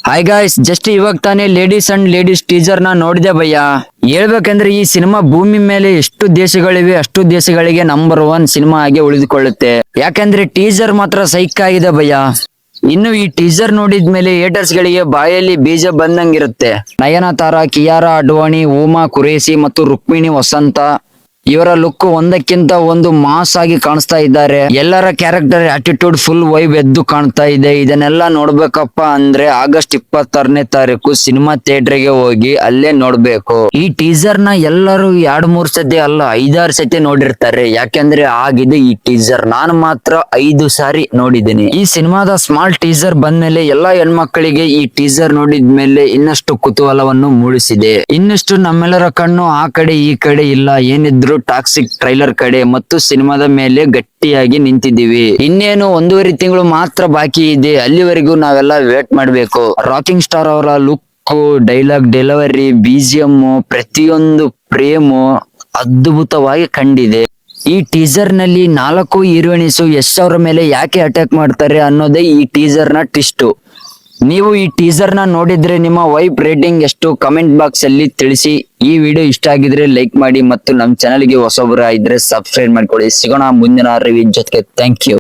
Hi guys, just ಇವಾಗ ತಾನೇ ladies teaser ನ ನೋಡಿದೆ ಭಯ್ಯ. ಹೇಳ್ಬೇಕಂದ್ರೆ ಈ ಸಿನಿಮಾ ಭೂಮಿ ಮೇಲೆ ಎಷ್ಟು ದೇಶಗಳಿವೆ ಅಷ್ಟು ದೇಶಗಳಿಗೆ ನಂಬರ್ 1 ಸಿನಿಮಾ ಆಗಿ ಉಳಿದುಕೊಳ್ಳುತ್ತೆ. ಯಾಕಂದ್ರೆ ಟೀಸರ್ ಮಾತ್ರ ಸೈಕ್ ಆಗಿದೆ ಭಯ್ಯ. ಇನ್ನು ಈ ಟೀಸರ್ ನೋಡಿದ್ಮೇಲೆ ಹೇಟರ್ಸ್ ಗಳಿಗೆ ಬಾಯಲ್ಲಿ ಬೀಜ ಬಂದಂಗಿರುತ್ತೆ. ನಯನತಾರಾ, ಕಿಯಾರಾ ಅಡ್ವಾಣಿ, ಉಮಾ ಕುರೇಶಿ ಮತ್ತು ರುಕ್ಮಿಣಿ ವಸಂತ ಇವರ ಲುಕ್ ಒಂದಕ್ಕಿಂತ ಒಂದು ಮಾಸ್ ಆಗಿ ಕಾಣಿಸ್ತಾ ಇದ್ದಾರೆ. ಎಲ್ಲರ ಕ್ಯಾರೆಕ್ಟರ್ ಆಟಿಟ್ಯೂಡ್ ಫುಲ್ ವೈಬ್ ಎದ್ದು ಕಾಣ್ತಾ ಇದೆ. ಇದನ್ನೆಲ್ಲ ನೋಡ್ಬೇಕಪ್ಪ ಅಂದ್ರೆ ಆಗಸ್ಟ್ 26ನೇ ತಾರೀಕು ಸಿನಿಮಾ ಥಿಯೇಟರ್ ಗೆ ಹೋಗಿ ಅಲ್ಲೇ ನೋಡ್ಬೇಕು. ಈ ಟೀಸರ್ ನ ಎಲ್ಲರೂ 2-3 ಸತಿ ಅಲ್ಲ 5-6 ಸತಿ ನೋಡಿರ್ತಾರೆ. ಯಾಕೆಂದ್ರೆ ಆಗಿದೆ ಈ ಟೀಸರ್. ನಾನು ಮಾತ್ರ 5 ಸಾರಿ ನೋಡಿದ್ದೀನಿ. ಈ ಸಿನಿಮಾದ ಸ್ಮಾಲ್ ಟೀಸರ್ ಬಂದ್ಮೇಲೆ ಎಲ್ಲಾ ಹೆಣ್ಮಕ್ಳಿಗೆ ಈ ಟೀಸರ್ ನೋಡಿದ್ಮೇಲೆ ಇನ್ನಷ್ಟು ಕುತೂಹಲವನ್ನು ಮೂಡಿಸಿದೆ. ಇನ್ನಷ್ಟು ನಮ್ಮೆಲ್ಲರ ಕಣ್ಣು ಆ ಕಡೆ ಈ ಕಡೆ ಇಲ್ಲ, ಏನಿದ್ರು ಟಾಕ್ಸಿಕ್ ಟ್ರೈಲರ್ ಕಡೆ ಮತ್ತು ಸಿನಿಮಾದ ಮೇಲೆ ಗಟ್ಟಿಯಾಗಿ ನಿಂತಿದ್ದೀವಿ. ಇನ್ನೇನು 1.5 ತಿಂಗಳು ಮಾತ್ರ ಬಾಕಿ ಇದೆ. ಅಲ್ಲಿವರೆಗೂ ನಾವೆಲ್ಲ ವೇಟ್ ಮಾಡ್ಬೇಕು. ರಾಕಿಂಗ್ ಸ್ಟಾರ್ ಅವರ ಲುಕ್, ಡೈಲಾಗ್ ಡೆಲಿವರಿ, BGM ಪ್ರತಿಯೊಂದು ಪ್ರೇಮು ಅದ್ಭುತವಾಗಿ ಕಂಡಿದೆ. ಈ ಟೀಸರ್ ನಲ್ಲಿ 4 ಹೀರೋಯಿನ್ಸ್ ಯಶ್ ಅವರ ಮೇಲೆ ಯಾಕೆ ಅಟ್ಯಾಕ್ ಮಾಡ್ತಾರೆ ಅನ್ನೋದೇ ಈ ಟೀಸರ್ ನ ಟ್ವಿಸ್ಟ್. ನೀವು ಈ ಟೀಸರ್ ನ ನೋಡಿದ್ರೆ ನಿಮ್ಮ ವೈಬ್ ರೇಟಿಂಗ್ ಎಷ್ಟು ಕಮೆಂಟ್ ಬಾಕ್ಸ್ ಅಲ್ಲಿ ತಿಳಿಸಿ. ಈ ವಿಡಿಯೋ ಇಷ್ಟ ಆಗಿದ್ರೆ ಲೈಕ್ ಮಾಡಿ ಮತ್ತು ನಮ್ಮ ಚಾನೆಲ್ ಗೆ ಹೊಸಬರ ಇದ್ರೆ ಸಬ್ಸ್ಕ್ರೈಬ್ ಮಾಡ್ಕೊಳ್ಳಿ. ಸಿಗೋಣ ಮುಂದಿನ ರಿವ್ಯೂ ಜೊತೆಗೆ. Thank you.